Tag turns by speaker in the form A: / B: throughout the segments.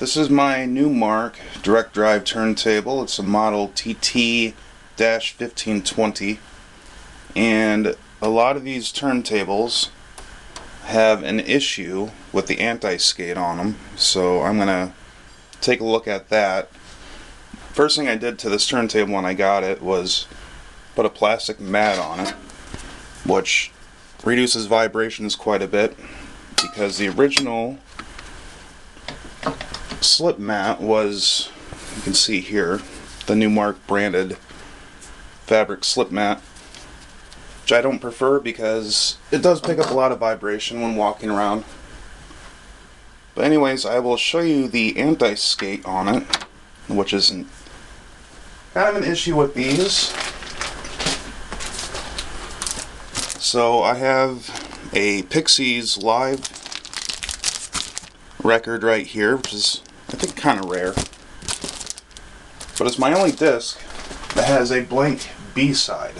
A: This is my Numark direct drive turntable. It's a model TT-1520, and a lot of these turntables have an issue with the anti-skate on them, so I'm gonna take a look at that. First thing I did to this turntable when I got it was put a plastic mat on it, which reduces vibrations quite a bit, because the original slip mat was, you can see here, the Numark branded fabric slip mat, which I don't prefer because it does pick up a lot of vibration when walking around. But anyways, I will show you the anti-skate on it, which is kind of an issue with these. So I have a Pixies live record right here, which is, I think, kind of rare. But it's my only disc that has a blank B side.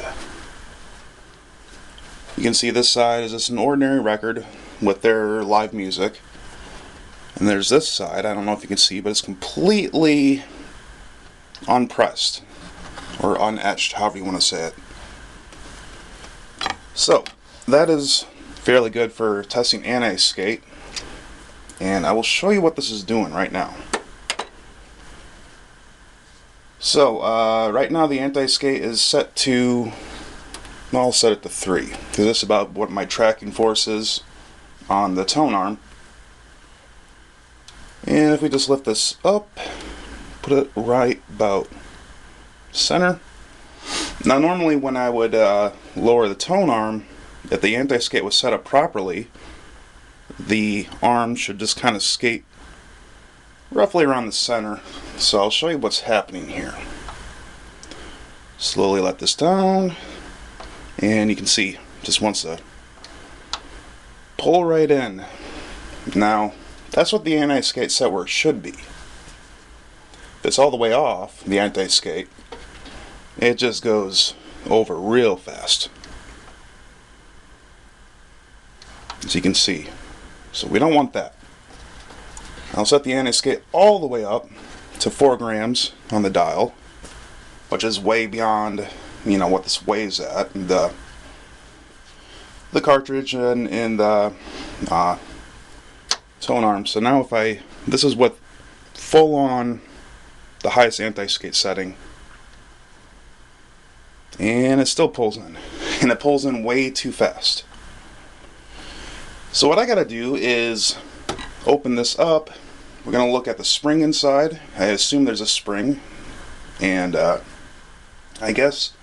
A: You can see this side is just an ordinary record with their live music. And there's this side, I don't know if you can see, but it's completely unpressed. Or unetched, however you want to say it. So, that is fairly good for testing anti-skate. And I will show you what this is doing right now. So, right now the anti-skate is set to, well, I'll set it to 3. Because this is about what my tracking force is on the tone arm. And if we just lift this up, put it right about center. Now normally when I would lower the tone arm, if the anti-skate was set up properly, the arm should just kind of skate roughly around the center. So I'll show you what's happening here. Slowly let this down, and you can see just wants to pull right in. Now that's what the anti-skate set where it should be. If it's all the way off, the anti-skate, it just goes over real fast, as you can see. So we don't want that. I'll set the anti-skate all the way up to 4 grams on the dial, which is way beyond, you know, what this weighs at. The cartridge and the tone arm. So now this is what full on the highest anti-skate setting, and it still pulls in, and it pulls in way too fast. So what I gotta do is open this up. We're gonna look at the spring inside. I assume there's a spring, and I guess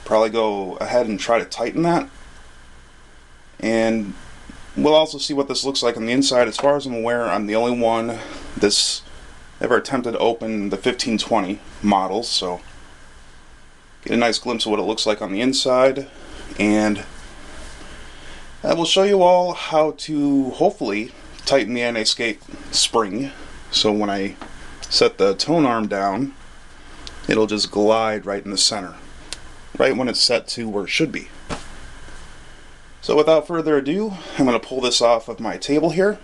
A: probably go ahead and try to tighten that, and we'll also see what this looks like on the inside. As far as I'm aware, I'm the only one that's ever attempted to open the 1520 models, so get a nice glimpse of what it looks like on the inside, and I will show you all how to hopefully tighten the anti-skate spring, so when I set the tone arm down, it'll just glide right in the center, right when it's set to where it should be. So without further ado, I'm going to pull this off of my table here.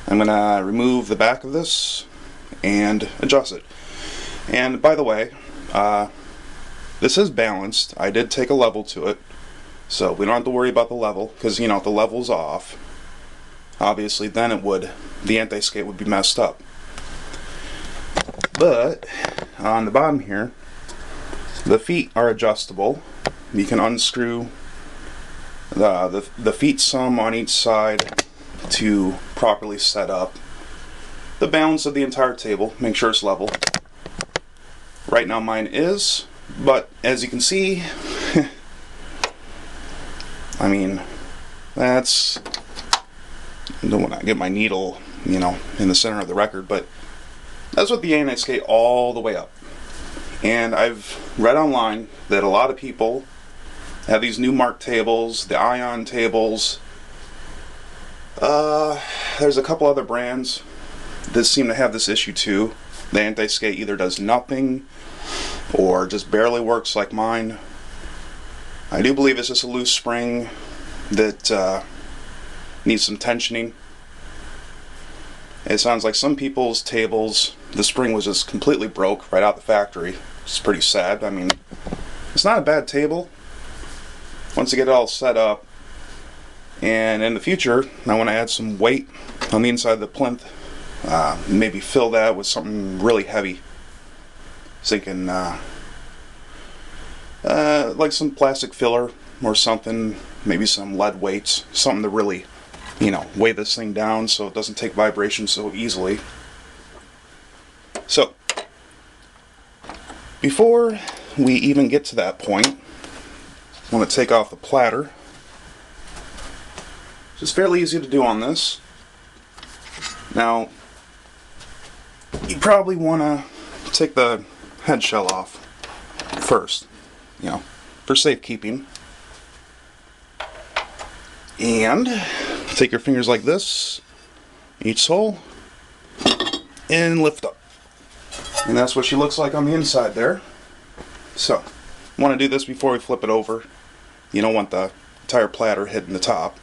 A: I'm going to remove the back of this and adjust it. And by the way, this is balanced. I did take a level to it, so we don't have to worry about the level, because, you know, if the level's off, obviously then the anti-skate would be messed up. But on the bottom here, the feet are adjustable. You can unscrew the feet some on each side to properly set up the balance of the entire table, make sure it's level. Right now mine is, but as you can see, I mean, I don't want to get my needle, you know, in the center of the record, but that's what the anti-skate all the way up. And I've read online that a lot of people have these Numark tables, the ion tables. There's a couple other brands that seem to have this issue too. The anti-skate either does nothing or just barely works like mine. I do believe it's just a loose spring that needs some tensioning. It sounds like some people's tables, the spring was just completely broke right out the factory. It's pretty sad. I mean, it's not a bad table once you get it all set up. And in the future, I want to add some weight on the inside of the plinth. Maybe fill that with something really heavy. Thinking like some plastic filler or something. Maybe some lead weights. Something to really, weigh this thing down so it doesn't take vibration so easily. So, before we even get to that point, I want to take off the platter. It's fairly easy to do on this. Now, you probably want to take the head shell off first, for safekeeping. And take your fingers like this, each hole, and lift up. And that's what she looks like on the inside there. So, I want to do this before we flip it over. You don't want the entire platter hitting the top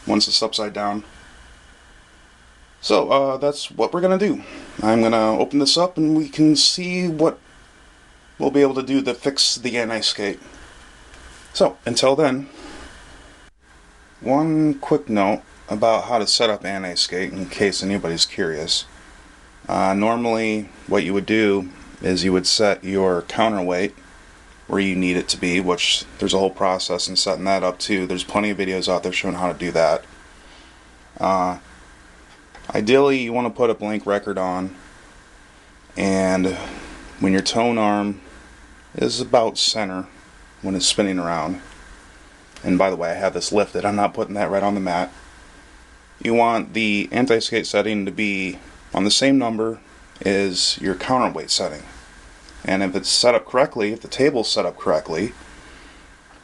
A: once it's upside down. So, that's what we're going to do. I'm going to open this up and we can see what we'll be able to do to fix the anti-skate. So, until then, one quick note about how to set up anti-skate in case anybody's curious. Normally, what you would do is you would set your counterweight where you need it to be, which there's a whole process in setting that up too. There's plenty of videos out there showing how to do that. Ideally, you want to put a blank record on, and when your tone arm is about center when it's spinning around, and by the way, I have this lifted, I'm not putting that right on the mat, you want the anti-skate setting to be on the same number as your counterweight setting. And if it's set up correctly, if the table's set up correctly,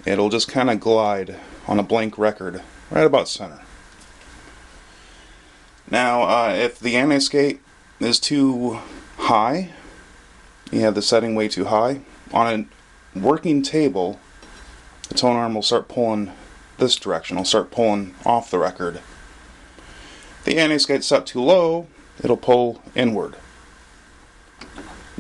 A: it'll just kind of glide on a blank record right about center. Now, if the anti-skate is too high, you have the setting way too high, on a working table, the tone arm will start pulling this direction. It'll start pulling off the record. If the anti-skate's set too low, it'll pull inward.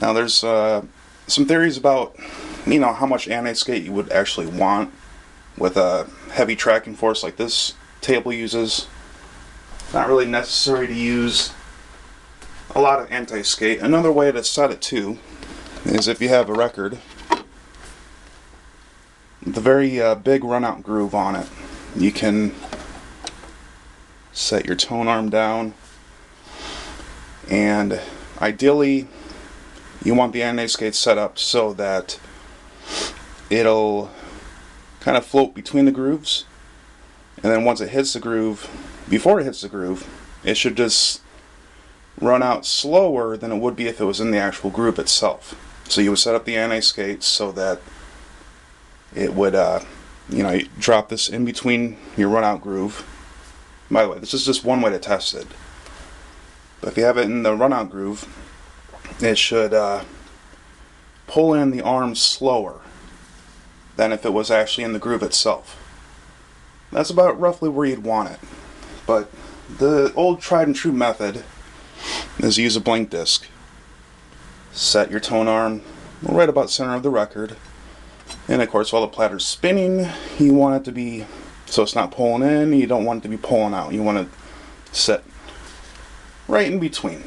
A: Now there's some theories about how much anti-skate you would actually want with a heavy tracking force like this table uses. It's not really necessary to use a lot of anti-skate. Another way to set it too is if you have a record with a very big run-out groove on it, you can set your tone arm down, and ideally you want the anti-skate set up so that it'll kind of float between the grooves, and then once it hits the groove, before it hits the groove, it should just run out slower than it would be if it was in the actual groove itself. So you would set up the anti-skate so that it would, you drop this in between your run-out groove. By the way, this is just one way to test it. But if you have it in the run-out groove, it should pull in the arm slower than if it was actually in the groove itself. That's about roughly where you'd want it. But the old tried and true method is use a blank disc. Set your tone arm right about center of the record. And of course, while the platter's spinning, you want it to be so it's not pulling in, you don't want it to be pulling out. You want to set right in between.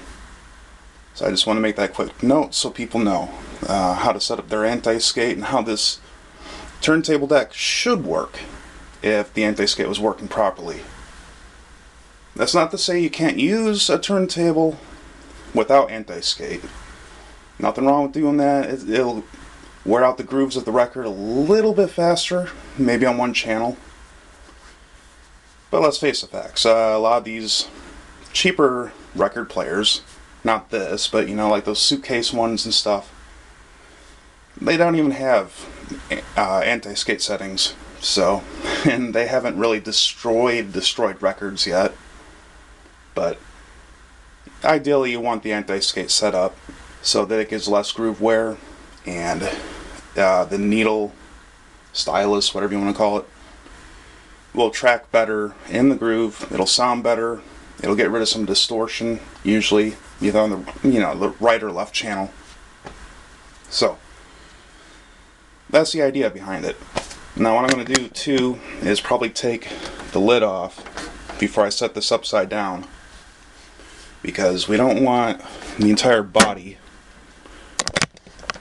A: So I just want to make that quick note so people know how to set up their anti-skate and how this turntable deck should work if the anti-skate was working properly. That's not to say you can't use a turntable without anti-skate. Nothing wrong with doing that. It'll wear out the grooves of the record a little bit faster, maybe on one channel. But let's face the facts. A lot of these cheaper record players, not this, but like those suitcase ones and stuff, they don't even have anti-skate settings. So, and they haven't really destroyed records yet. But ideally you want the anti-skate set up so that it gives less groove wear, and the needle, stylus, whatever you want to call it, will track better in the groove. It'll sound better, It'll get rid of some distortion, usually either on the right or left channel. So that's the idea behind it. Now what I'm going to do too is probably take the lid off before I set this upside down, because we don't want the entire body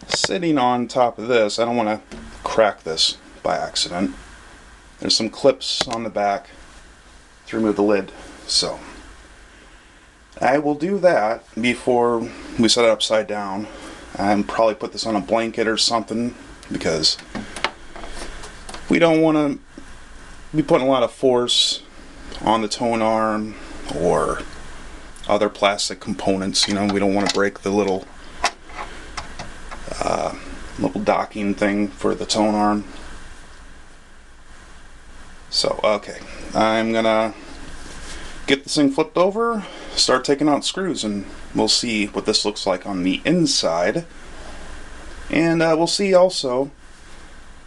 A: sitting on top of this. I don't want to crack this by accident. There's some clips on the back to remove the lid, so I will do that before we set it upside down, and probably put this on a blanket or something, because we don't want to be putting a lot of force on the tone arm or other plastic components. You know, we don't want to break the little docking thing for the tone arm. So okay, I'm gonna get this thing flipped over, start taking out screws, and we'll see what this looks like on the inside. And we'll see also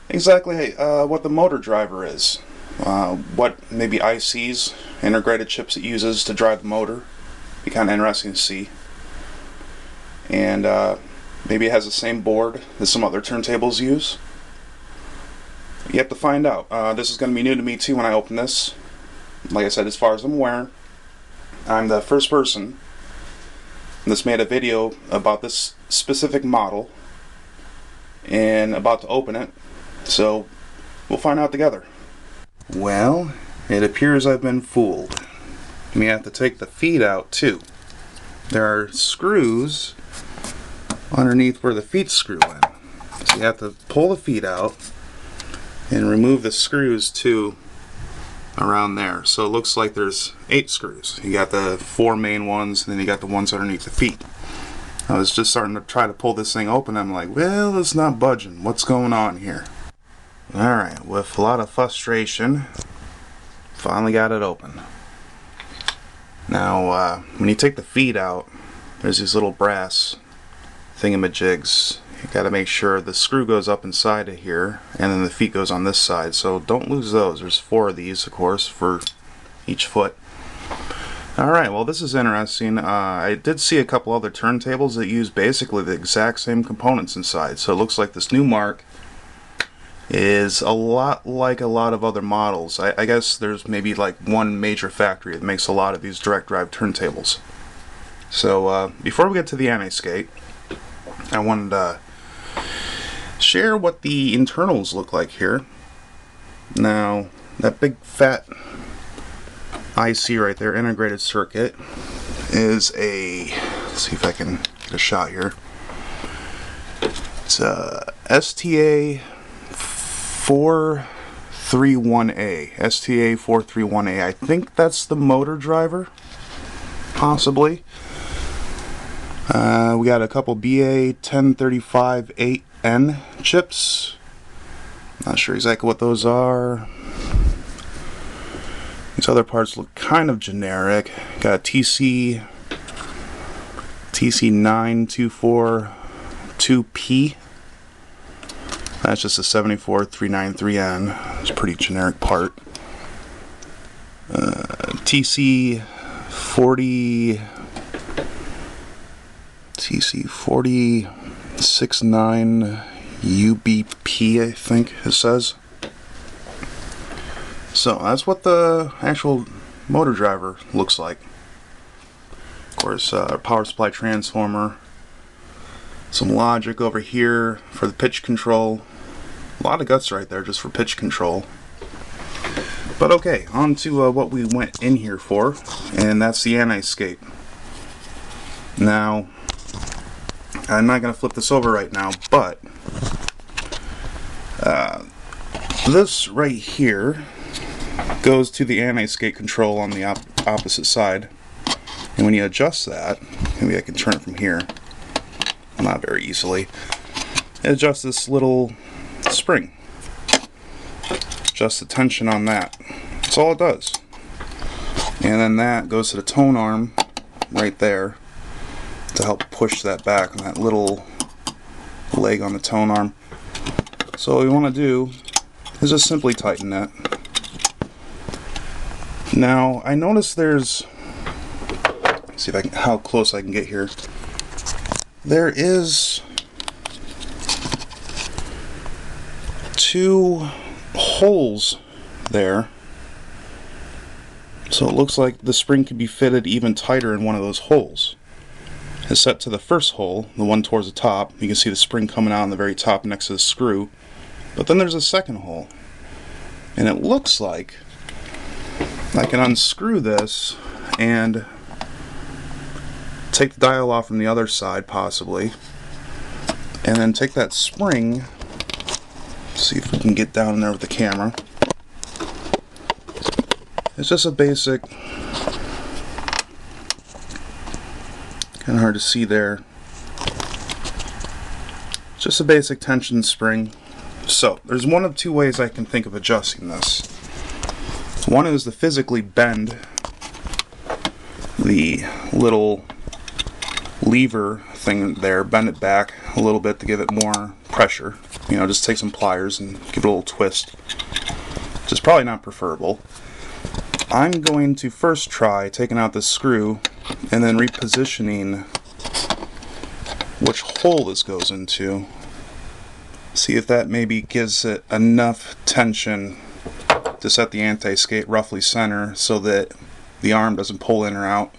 A: exactly what the motor driver is, what maybe ICs, integrated chips it uses to drive the motor. Be kind of interesting to see. And maybe it has the same board as some other turntables use. You have to find out. This is going to be new to me too when I open this. Like I said, as far as I'm aware, I'm the first person that's made a video about this specific model and about to open it, so we'll find out together. Well, it appears I've been fooled. We have to take the feet out too. There are screws underneath where the feet screw in, so you have to pull the feet out and remove the screws too around there. So it looks like there's 8 screws. You got the 4 main ones, and then you got the ones underneath the feet. I was just starting to try to pull this thing open. I'm like, well, it's not budging. What's going on here? Alright, with a lot of frustration, finally got it open. Now, when you take the feet out, there's these little brass thingamajigs. You gotta make sure the screw goes up inside of here, and then the feet goes on this side, so don't lose those. There's 4 of these, of course, for each foot. Alright, well, this is interesting. I did see a couple other turntables that use basically the exact same components inside, so it looks like this Numark is a lot like a lot of other models. I guess there's maybe like one major factory that makes a lot of these direct drive turntables. So before we get to the anti-skate, I wanted to share what the internals look like here. Now, that big fat IC right there, integrated circuit, is a, let's see if I can get a shot here. It's a STA 431A. STA 431A. I think that's the motor driver, possibly. We got a couple BA 1035-8N chips. Not sure exactly what those are. These other parts look kind of generic. Got a TC9242P. That's just a 74393N. It's a pretty generic part. TC4069 UBP, I think it says. So that's what the actual motor driver looks like. Of course, power supply transformer, some logic over here for the pitch control. A lot of guts right there just for pitch control. But okay, on to what we went in here for, and that's the anti-skate. Now, I'm not going to flip this over right now, but this right here goes to the anti-skate control on the opposite side. And when you adjust that, maybe I can turn it from here, not very easily, it adjusts this little spring. Adjust the tension on that. That's all it does. And then that goes to the tone arm right there to help push that back on that little leg on the tone arm. So what we want to do is just simply tighten that. Now, I noticed there's See if I can, how close I can get here. There is 2 holes there. So it looks like the spring could be fitted even tighter in one of those holes. It's set to the first hole, the one towards the top. You can see the spring coming out on the very top next to the screw. But then there's a second hole. And it looks like I can unscrew this and take the dial off from the other side, possibly. And then take that spring, see if we can get down in there with the camera. It's just a basic, kind of hard to see there, just a basic tension spring. So there's one of 2 ways I can think of adjusting this. One is to physically bend the little lever thing there, bend it back a little bit to give it more pressure. You know, just take some pliers and give it a little twist, which is probably not preferable. I'm going to first try taking out the screw and then repositioning which hole this goes into. See if that maybe gives it enough tension to set the anti-skate roughly center so that the arm doesn't pull in or out.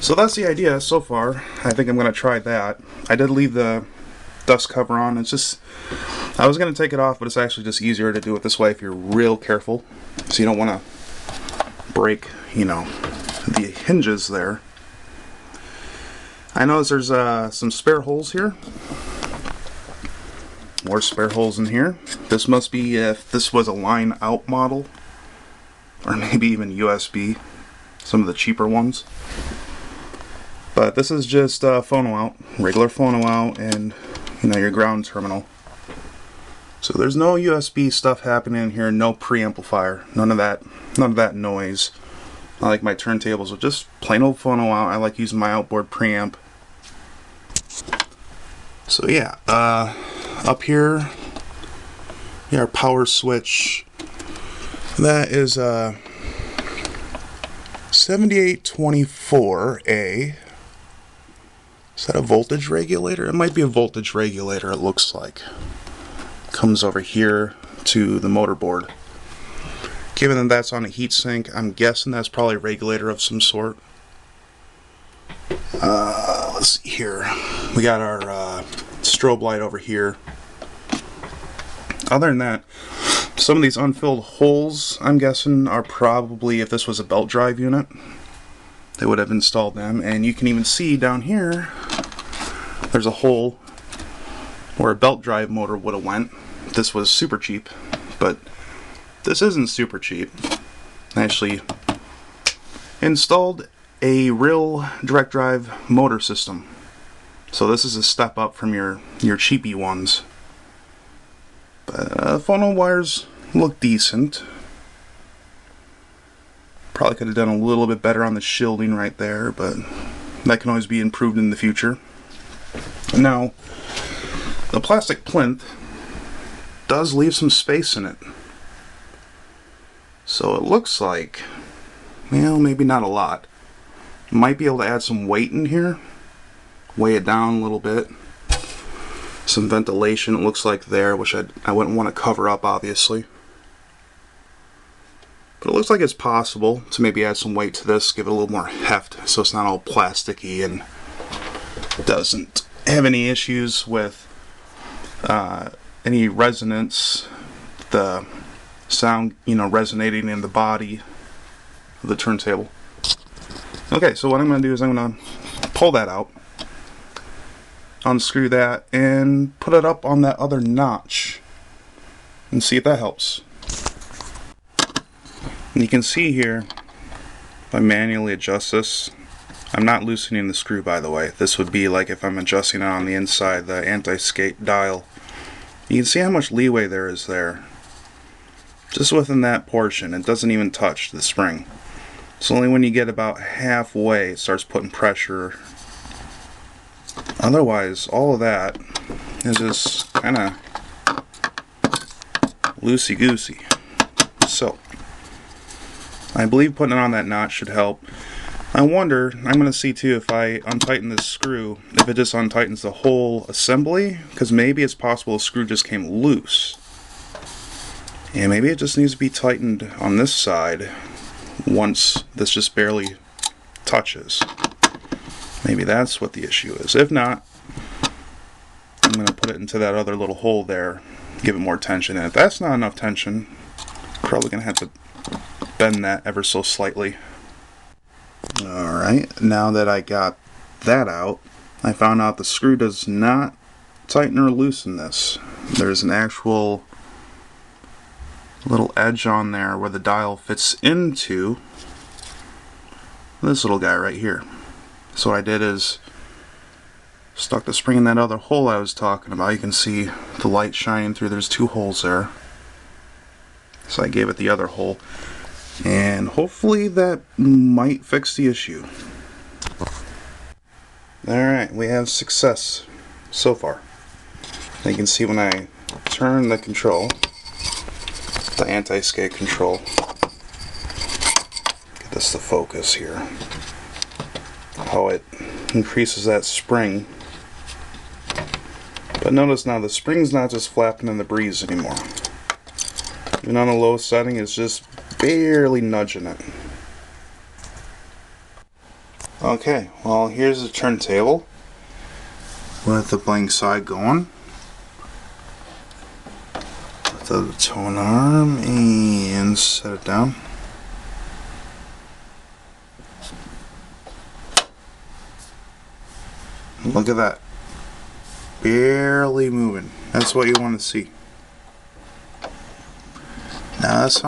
A: So that's the idea so far. I think I'm going to try that. I did leave the dust cover on. It's just, I was going to take it off, but it's actually just easier to do it this way if you're real careful. So you don't want to break, you know, the hinges there. I notice there's some spare holes here. More spare holes in here. This must be if this was a line out model, or maybe even USB, some of the cheaper ones. But this is just phono out, regular phono out, and you know, your ground terminal. So there's no USB stuff happening in here, no preamplifier, none of that noise. I like my turntables with just plain old phono out. I like using my outboard preamp. So yeah, up here, our power switch. That is 7824A. Is that a voltage regulator? It might be a voltage regulator, it looks like. Comes over here to the motor board. Given that that's on a heatsink, I'm guessing that's probably a regulator of some sort. Let's see here. We got our strobe light over here. Other than that, some of these unfilled holes, I'm guessing, are probably, if this was a belt drive unit, they would have installed them. And you can even see down here, there's a hole where a belt drive motor would have went. This was super cheap, but this isn't super cheap. I actually installed a real direct drive motor system. So this is a step up from your cheapy ones. But phono wires look decent. Probably could have done a little bit better on the shielding right there, but that can always be improved in the future. Now, the plastic plinth does leave some space in it. So it looks like, well, maybe not a lot. Might be able to add some weight in here. Weigh it down a little bit. Some ventilation, it looks like there, which I wouldn't want to cover up, obviously. But it looks like it's possible to maybe add some weight to this, give it a little more heft, so it's not all plasticky and doesn't have any issues with any resonance, the sound, you know, resonating in the body of the turntable. Okay, so what I'm going to do is I'm going to pull that out, unscrew that, and put it up on that other notch and see if that helps. And you can see here, if I manually adjust this, I'm not loosening the screw, by the way. This would be like if I'm adjusting it on the inside, the anti-skate dial. You can see how much leeway there is there. Just within that portion, it doesn't even touch the spring. It's only when you get about halfway it starts putting pressure. Otherwise, all of that is just kind of loosey-goosey. So, I believe putting it on that notch should help. I wonder, I'm going to see too if I untighten this screw, if it just untightens the whole assembly, because maybe it's possible the screw just came loose. And maybe it just needs to be tightened on this side once this just barely touches. Maybe that's what the issue is. If not, I'm going to put it into that other little hole there, give it more tension. And if that's not enough tension, probably going to have to bend that ever so slightly. Alright, now that I got that out, I found out the screw does not tighten or loosen this. There's an actual little edge on there where the dial fits into this little guy right here. So what I did is stuck the spring in that other hole I was talking about. You can see the light shining through. There's two holes there. So I gave it the other hole. And hopefully that might fix the issue. Alright, we have success so far. You can see when I turn the control, the anti-skid control, get this to focus here, how it increases that spring. But notice now the spring's not just flapping in the breeze anymore. Even on a low setting, it's just barely nudging it. Okay, well here's the turntable with the blank side going. Put the tone arm and set it down. Look at that. Barely moving. That's what you want to see. Now that's